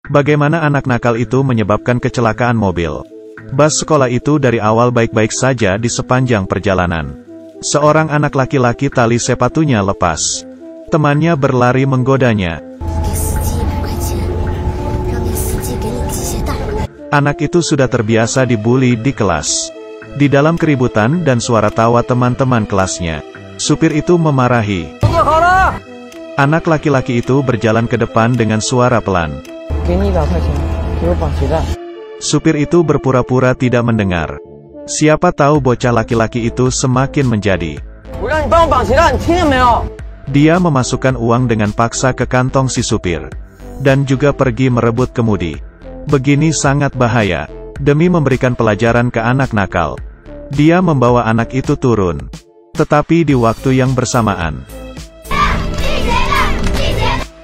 Bagaimana anak nakal itu menyebabkan kecelakaan mobil. Bus sekolah itu dari awal baik-baik saja di sepanjang perjalanan. Seorang anak laki-laki tali sepatunya lepas. Temannya berlari menggodanya. Anak itu sudah terbiasa dibully di kelas. Di dalam keributan dan suara tawa teman-teman kelasnya, supir itu memarahi. Anak laki-laki itu berjalan ke depan dengan suara pelan. Supir itu berpura-pura tidak mendengar. Siapa tahu bocah laki-laki itu semakin menjadi. Dia memasukkan uang dengan paksa ke kantong si supir. Dan juga pergi merebut kemudi. Begini sangat bahaya. Demi memberikan pelajaran ke anak nakal, dia membawa anak itu turun. Tetapi di waktu yang bersamaan,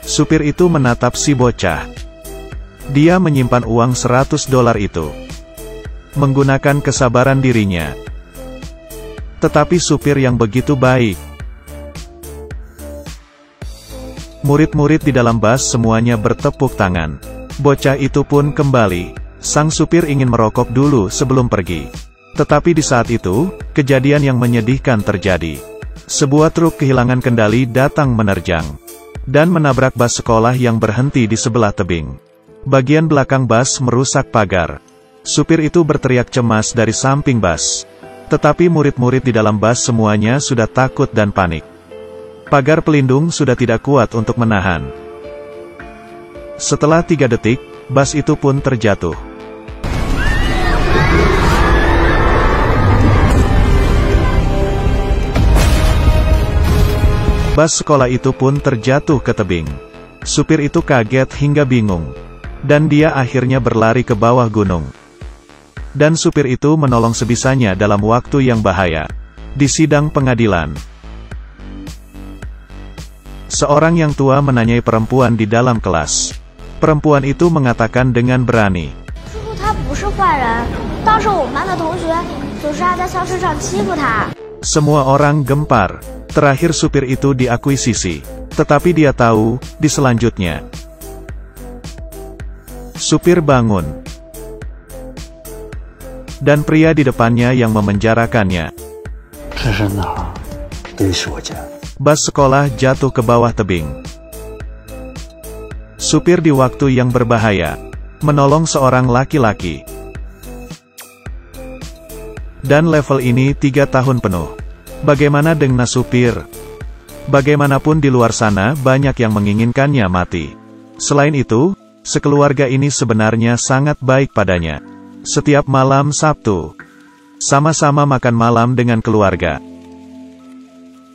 supir itu menatap si bocah. Dia menyimpan uang $100 itu. Menggunakan kesabaran dirinya. Tetapi supir yang begitu baik. Murid-murid di dalam bus semuanya bertepuk tangan. Bocah itu pun kembali. Sang supir ingin merokok dulu sebelum pergi. Tetapi di saat itu, kejadian yang menyedihkan terjadi. Sebuah truk kehilangan kendali datang menerjang. Dan menabrak bus sekolah yang berhenti di sebelah tebing. Bagian belakang bus merusak pagar. Supir itu berteriak cemas dari samping bus. Tetapi murid-murid di dalam bus semuanya sudah takut dan panik. Pagar pelindung sudah tidak kuat untuk menahan. Setelah 3 detik, bus itu pun terjatuh. Bus sekolah itu pun terjatuh ke tebing. Supir itu kaget hingga bingung. Dan dia akhirnya berlari ke bawah gunung. Dan supir itu menolong sebisanya dalam waktu yang bahaya. Di sidang pengadilan, seorang yang tua menanyai perempuan di dalam kelas. Perempuan itu mengatakan dengan berani, semua orang gempar. Terakhir supir itu diakuisisi. Tetapi dia tahu, di selanjutnya, supir bangun. Dan pria di depannya yang memenjarakannya. Bus sekolah jatuh ke bawah tebing. Supir di waktu yang berbahaya menolong seorang laki-laki. Dan level ini 3 tahun penuh. Bagaimana dengan supir? Bagaimanapun di luar sana banyak yang menginginkannya mati. Selain itu, sekeluarga ini sebenarnya sangat baik padanya. Setiap malam Sabtu, sama-sama makan malam dengan keluarga.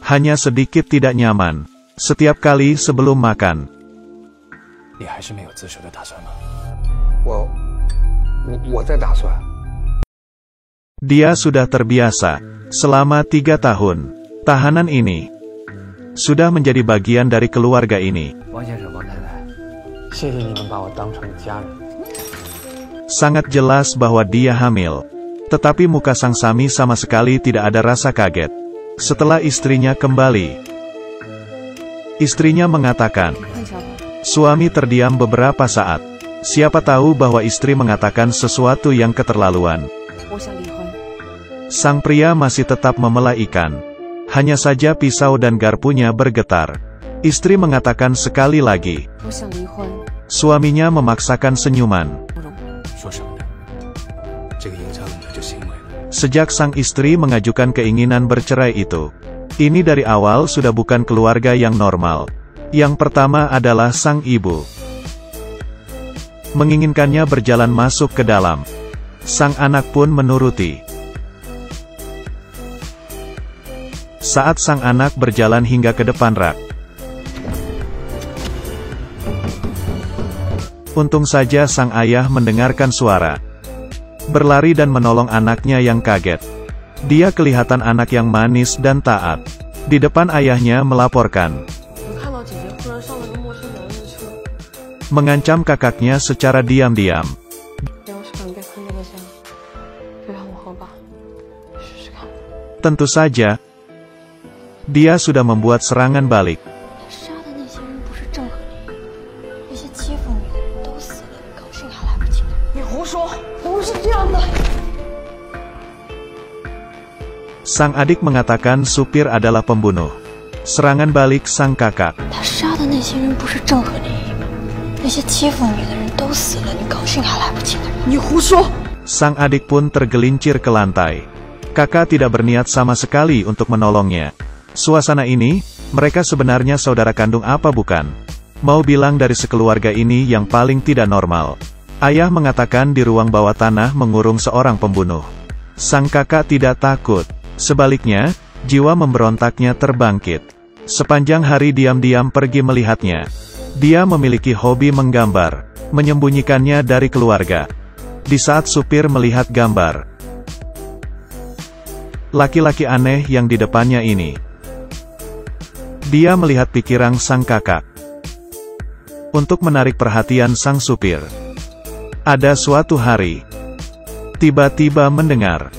Hanya sedikit tidak nyaman, setiap kali sebelum makan. Dia sudah terbiasa. Selama 3 tahun, tahanan ini sudah menjadi bagian dari keluarga ini. Sangat jelas bahwa dia hamil. Tetapi muka sang Sami sama sekali tidak ada rasa kaget. Setelah istrinya kembali, istrinya mengatakan, suami terdiam beberapa saat. Siapa tahu bahwa istri mengatakan sesuatu yang keterlaluan. Sang pria masih tetap memela ikan. Hanya saja pisau dan garpunya bergetar. Istri mengatakan sekali lagi. Suaminya memaksakan senyuman. Sejak sang istri mengajukan keinginan bercerai itu, ini dari awal sudah bukan keluarga yang normal. Yang pertama adalah sang ibu. Menginginkannya berjalan masuk ke dalam. Sang anak pun menuruti. Saat sang anak berjalan hingga ke depan rak, untung saja sang ayah mendengarkan suara. Berlari dan menolong anaknya yang kaget. Dia kelihatan anak yang manis dan taat. Di depan ayahnya melaporkan. Mengancam kakaknya secara diam-diam. Tentu saja, dia sudah membuat serangan balik. 胡说，不是这样的。 Sang adik mengatakan supir adalah pembunuh. Serangan balik sang kakak. 他杀的那些人不是郑和林一吗？那些欺负你的人都死了，你高兴还来不及呢。你胡说！ Sang adik pun tergelincir ke lantai. Kakak tidak berniat sama sekali untuk menolongnya. Suasana ini, mereka sebenarnya saudara kandung apa bukan? Mau bilang dari sekeluarga ini yang paling tidak normal. Ayah mengatakan di ruang bawah tanah mengurung seorang pembunuh. Sang kakak tidak takut. Sebaliknya, jiwa memberontaknya terbangkit. Sepanjang hari diam-diam pergi melihatnya. Dia memiliki hobi menggambar, menyembunyikannya dari keluarga. Di saat supir melihat gambar laki-laki aneh yang di depannya ini, dia melihat pikiran sang kakak. Untuk menarik perhatian sang supir, ada suatu hari, tiba-tiba mendengar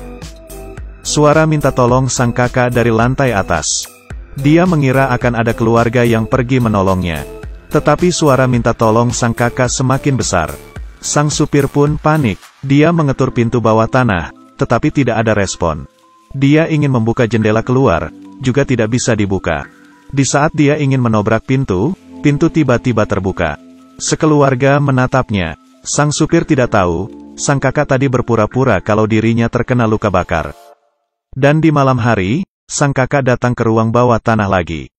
suara minta tolong sang kakak dari lantai atas. Dia mengira akan ada keluarga yang pergi menolongnya. Tetapi suara minta tolong sang kakak semakin besar. Sang supir pun panik. Dia mengetur pintu bawah tanah, tetapi tidak ada respon. Dia ingin membuka jendela keluar, juga tidak bisa dibuka. Di saat dia ingin menobrak pintu, pintu tiba-tiba terbuka. Sekeluarga menatapnya. Sang supir tidak tahu, sang kakak tadi berpura-pura kalau dirinya terkena luka bakar. Dan di malam hari, sang kakak datang ke ruang bawah tanah lagi.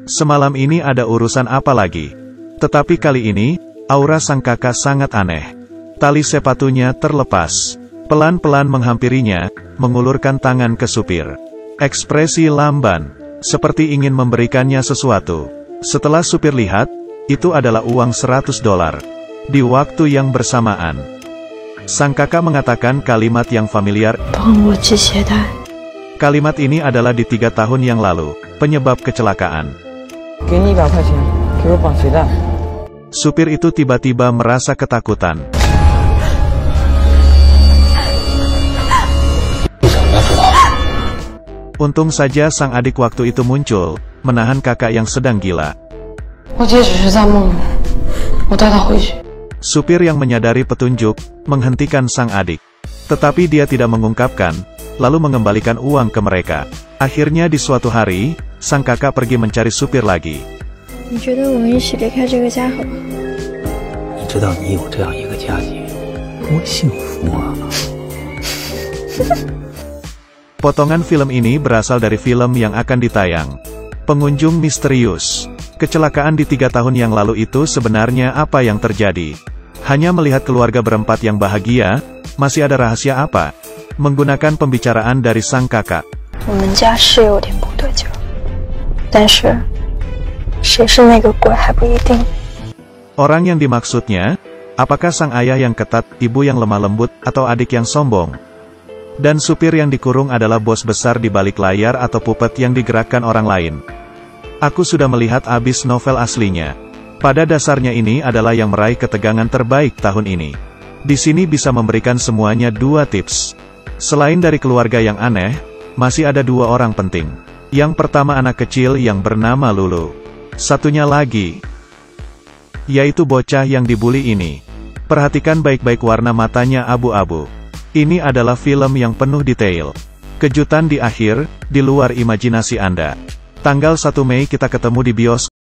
Semalam ini ada urusan apa lagi? Tetapi kali ini, aura sang kakak sangat aneh. Tali sepatunya terlepas. Pelan-pelan menghampirinya, mengulurkan tangan ke supir. Ekspresi lamban, seperti ingin memberikannya sesuatu. Setelah supir lihat, itu adalah uang $100. Di waktu yang bersamaan, sang kakak mengatakan kalimat yang familiar. Kalimat ini adalah di 3 tahun yang lalu, penyebab kecelakaan. Supir itu tiba-tiba merasa ketakutan. Untung saja sang adik waktu itu muncul, menahan kakak yang sedang gila. Supir yang menyadari petunjuk, menghentikan sang adik. Tetapi dia tidak mengungkapkan, lalu mengembalikan uang ke mereka. Akhirnya di suatu hari, sang kakak pergi mencari supir lagi. Potongan film ini berasal dari film yang akan ditayang. Pengunjung misterius. Kecelakaan di 3 tahun yang lalu itu sebenarnya apa yang terjadi? Hanya melihat keluarga berempat yang bahagia, masih ada rahasia apa? Menggunakan pembicaraan dari sang kakak. Orang yang dimaksudnya, apakah sang ayah yang ketat, ibu yang lemah lembut, atau adik yang sombong? Dan supir yang dikurung adalah bos besar di balik layar atau puppet yang digerakkan orang lain. Aku sudah melihat abis novel aslinya. Pada dasarnya ini adalah yang meraih ketegangan terbaik tahun ini. Di sini bisa memberikan semuanya 2 tips. Selain dari keluarga yang aneh, masih ada 2 orang penting. Yang pertama anak kecil yang bernama Lulu. Satunya lagi, yaitu bocah yang dibully ini. Perhatikan baik-baik warna matanya abu-abu. Ini adalah film yang penuh detail. Kejutan di akhir, di luar imajinasi Anda. Tanggal 1 Mei kita ketemu di bioskop.